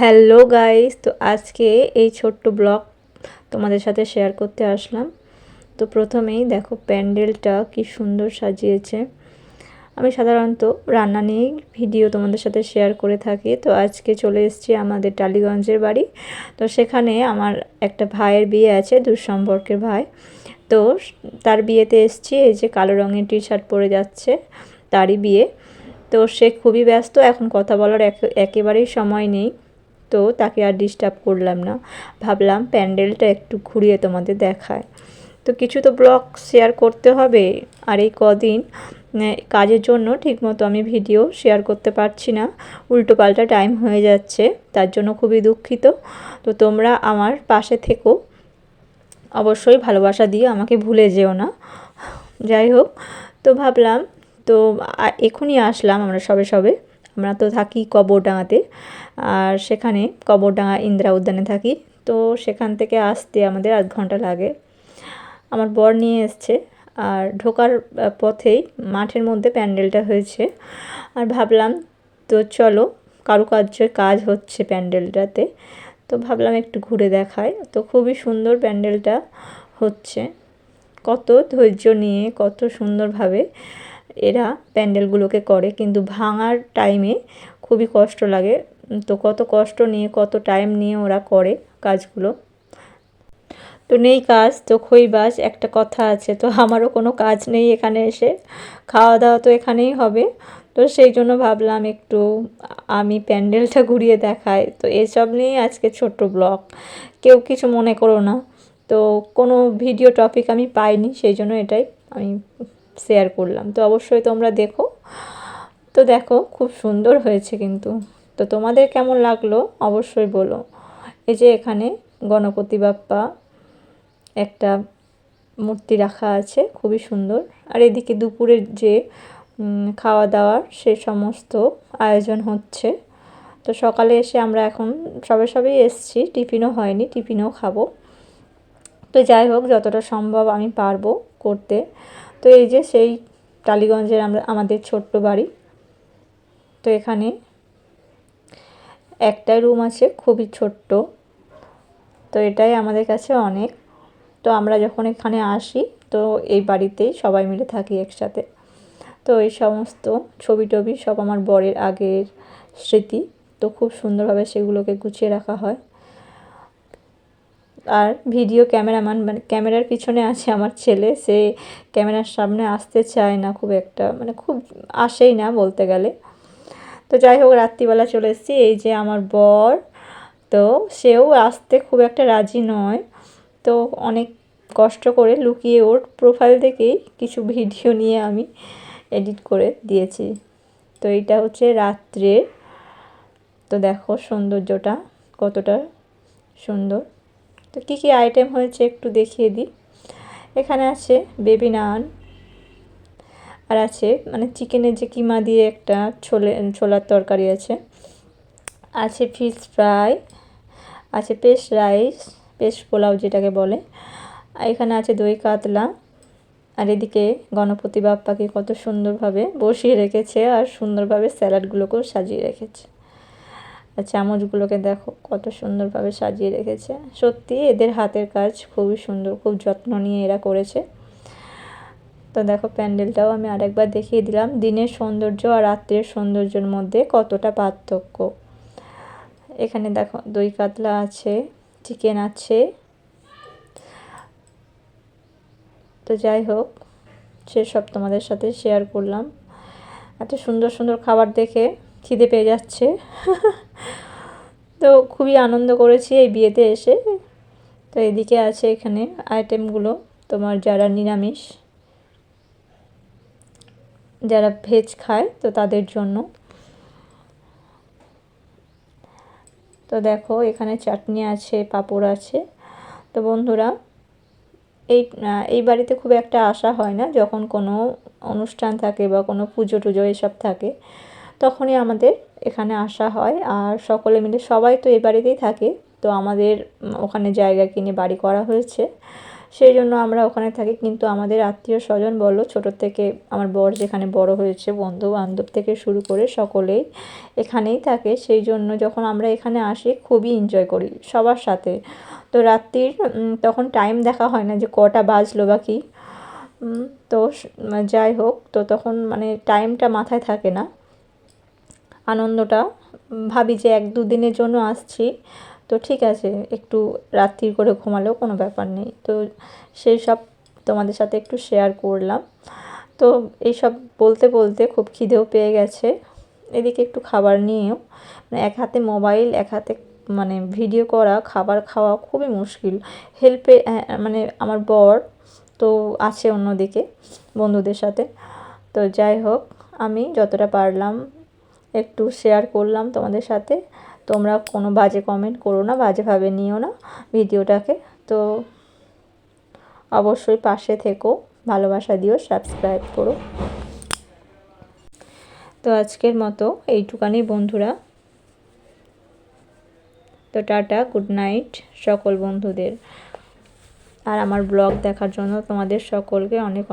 Hello guys, তো আজকে এই ছোট্ট ব্লগ তোমাদের সাথে শেয়ার করতে আসলাম। তো প্রথমেই দেখো প্যান্ডেলটা কি সুন্দর সাজিয়েছে। আমি সাধারণত রান্না নিয়েই ভিডিও তোমাদের সাথে শেয়ার করে থাকি। তো আজকে চলে এসেছি আমাদের টালিগঞ্জের বাড়ি। তো সেখানে আমার একটা ভাইয়ের বিয়ে আছে, দূর সম্পর্কের ভাই। তো তার বিয়েতে এসেছি। এই যে কালো রঙের টি শার্ট পরে যাচ্ছে, তারই বিয়ে। তো সে খুবই ব্যস্ত, এখন কথা বলার একেবারেই সময় নেই। তো তাকে আর ডিস্টার্ব করলাম না, ভাবলাম প্যান্ডেলটা একটু ঘুরিয়ে তোমাদের দেখায়। তো কিছু তো ব্লগ শেয়ার করতে হবে, আর এই কদিন কাজের জন্য ঠিকমতো আমি ভিডিও শেয়ার করতে পারছি না, উল্টোপাল্টা টাইম হয়ে যাচ্ছে, তার জন্য খুবই দুঃখিত। তো তোমরা আমার পাশে থেকো, অবশ্যই ভালোবাসা দিয়ে আমাকে ভুলে যেও না। যাই হোক, তো ভাবলাম, তো এখনই আসলাম আমরা সবে আমরা তো থাকি কবরডাঙ্গাতে, আর সেখানে কবরডাঙ্গা ইন্দিরা উদ্যানে থাকি। তো সেখান থেকে আসতে আমাদের আধ ঘন্টা লাগে। আমার বর নিয়ে এসছে, আর ঢোকার পথেই মাঠের মধ্যে প্যান্ডেলটা হয়েছে। আর ভাবলাম, তো চলো, কারুকার্যের কাজ হচ্ছে প্যান্ডেলটাতে, তো ভাবলাম একটু ঘুরে দেখাই। তো খুবই সুন্দর প্যান্ডেলটা হচ্ছে, কত ধৈর্য নিয়ে কত সুন্দরভাবে এরা প্যান্ডেলগুলোকে করে, কিন্তু ভাঙার টাইমে খুবই কষ্ট লাগে। তো কত কষ্ট নিয়ে কত টাইম নিয়ে ওরা করে কাজগুলো। তো নেই কাজ তো খইবাজ একটা কথা আছে, তো আমারও কোনো কাজ নেই এখানে এসে, খাওয়া দাওয়া তো এখানেই হবে। তো সেই জন্য ভাবলাম একটু আমি প্যান্ডেলটা ঘুরিয়ে দেখাই। তো এসব নিয়েই আজকে ছোট্ট ব্লগ, কেউ কিছু মনে করো না। তো কোনো ভিডিও টপিক আমি পাইনি, সেই জন্য এটাই আমি শেয়ার করলাম। তো অবশ্যই তোমরা দেখো। তো দেখো খুব সুন্দর হয়েছে কিন্তু। তো তোমাদের কেমন লাগলো অবশ্যই বলো। এই যে এখানে গণপতি বাপ্পা একটা মূর্তি রাখা আছে, খুবই সুন্দর। আর এদিকে দুপুরের যে খাওয়া দাওয়ার সে সমস্ত আয়োজন হচ্ছে। তো সকালে এসে আমরা এখন সবেই এসছি, টিফিনও হয়নি, টিফিনও খাবো। তো যাই হোক, যতটা সম্ভব আমি পারবো করতে। তো এই যে সেই টালিগঞ্জের আমাদের ছোট্ট বাড়ি। তো এখানে একটাই রুম আছে, খুবই ছোট্ট। তো এটাই আমাদের কাছে অনেক। তো আমরা যখন এখানে আসি, তো এই বাড়িতেই সবাই মিলে থাকি একসাথে। তো এই সমস্ত ছবি টবি সব আমার বরের আগের স্মৃতি। তো খুব সুন্দরভাবে সেগুলোকে গুছিয়ে রাখা হয়। আর ভিডিও ক্যামেরাম্যান, মানে ক্যামেরার পিছনে আছে আমার ছেলে, সে ক্যামেরার সামনে আসতে চায় না খুব একটা, মানে খুব আসেই না বলতে গেলে। তো যাই হোক, রাত্রিবেলা চলে এসেছি। এই যে আমার বর, তো সেও আসতে খুব একটা রাজি নয়। তো অনেক কষ্ট করে লুকিয়ে ওর প্রোফাইল থেকেই কিছু ভিডিও নিয়ে আমি এডিট করে দিয়েছি। তো এইটা হচ্ছে রাত্রে। তো দেখো সৌন্দর্যটা কতটা সুন্দর। তো কী কী আইটেম হয়েছে একটু দেখিয়ে দিই। এখানে আছে বেবি নান, আর আছে মানে চিকেনের যে কিমা দিয়ে একটা ছোলার তরকারি আছে, আছে ফিশ ফ্রাই, আছে পেশ রাইস, পেশ পোলাও যেটাকে বলে, আর এখানে আছে দই কাতলা। আর এদিকে গণপতি বাপ্পাকে কত সুন্দরভাবে বসিয়ে রেখেছে, আর সুন্দরভাবে স্যালাডগুলোকেও সাজিয়ে রেখেছে। আর চামচগুলোকে দেখো কত সুন্দরভাবে সাজিয়ে রেখেছে। সত্যি এদের হাতের কাজ খুবই সুন্দর, খুব যত্ন নিয়ে এরা করেছে। তো দেখো প্যান্ডেলটাও আমি আরেকবার দেখিয়ে দিলাম, দিনের সৌন্দর্য আর রাত্রের সৌন্দর্যের মধ্যে কতটা পার্থক্য। এখানে দেখো দই কাতলা আছে, চিকেন আছে। তো যাই হোক, সেসব তোমাদের সাথে শেয়ার করলাম। এত সুন্দর সুন্দর খাবার দেখে খিদে পেয়ে যাচ্ছে। তো খুবই আনন্দ করেছি এই বিয়েতে এসে। তো এদিকে আছে এখানে আইটেমগুলো, তোমার যারা নিরামিষ, যারা ভেজ খায় তো তাদের জন্য। তো দেখো এখানে চাটনি আছে, পাঁপড় আছে। তো বন্ধুরা, এই এই বাড়িতে খুব একটা আসা হয় না, যখন কোনো অনুষ্ঠান থাকে বা কোনো পুজো টুজো এসব থাকে তখনই আমাদের এখানে আসা হয়। আর সকলে মিলে, সবাই তো এই বাড়িতেই থাকে, তো আমাদের ওখানে জায়গা কিনে বাড়ি করা হয়েছে, সেই জন্য আমরা ওখানে থাকি। কিন্তু আমাদের আত্মীয় স্বজন বলো, ছোটো থেকে আমার বর যেখানে বড় হয়েছে, বন্ধু বান্ধব থেকে শুরু করে সকলেই এখানেই থাকে। সেই জন্য যখন আমরা এখানে আসি খুবই এনজয় করি সবার সাথে। তো রাত্রির তখন টাইম দেখা হয় না যে কটা বাজলো বা কী। তো যাই হোক, তো তখন মানে টাইমটা মাথায় থাকে না। আনন্দটা ভাবি যে 1-2 দিনের জন্য আসছি, তো ঠিক আছে, একটু রাত্রির করে ঘুমালেও কোনো ব্যাপার নেই। তো সেই সব তোমাদের সাথে একটু শেয়ার করলাম। তো এইসব বলতে বলতে খুব খিদেও পেয়ে গেছে। এদিকে একটু খাবার নিয়েও, মানে এক হাতে মোবাইল, এক হাতে মানে ভিডিও করা, খাবার খাওয়া খুবই মুশকিল। হেল্পে মানে আমার বর তো আছে অন্যদিকে বন্ধুদের সাথে। তো যাই হোক, আমি যতটা পারলাম একটু শেয়ার করলাম তোমাদের সাথে। তোমরা কোনো বাজে কমেন্ট করো না, বাজেভাবে নিও না ভিডিওটাকে। তো অবশ্যই পাশে থেকো, ভালোবাসা দিও, সাবস্ক্রাইব করো। তো আজকের মতো এইটুকানি বন্ধুরা। তো টাটা, গুড নাইট সকল বন্ধুদের। আর আমার ব্লগ দেখার জন্য তোমাদের সকলকে অনেক অনেক